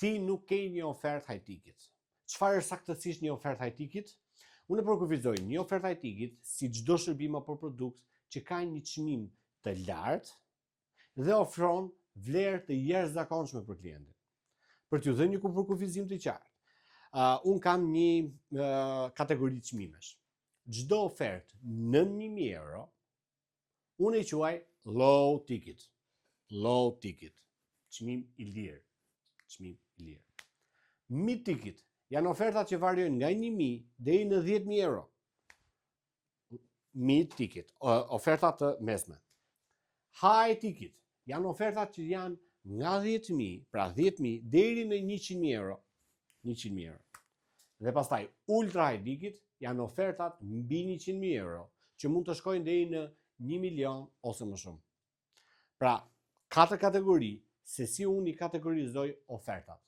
ti nuk ke një ofertë high ticket. Çfarë është saktësisht një ofertë high ticket? Unë po kufizoj një ofertë high ticket si çdo shërbim apo produkt që ka një çmim të lartë dhe ofron vlerë të jashtëzakonshme për klientin. Për t'ju dhënë një përkufizim të qartë, unë kam një kategori çmimesh. Çdo ofertë nën 1000 euro, unë e quaj low ticket. Low ticket. Çmim i lirë. Çmim i lirë. Mid ticket janë ofertat që variojnë nga 1000 deri në 10000 euro. Mid ticket, ofertat të mesme. High ticket janë ofertat që janë nga 10.000, pra 10.000 deri në 100.000 euro. 100.000 euro. Dhe pastaj ultra high ticket janë ofertat mbi 100.000 euro, që mund të shkojnë deri në 1 milion ose më shumë. Pra, 4 kategori se si unë i kategorizoj ofertat.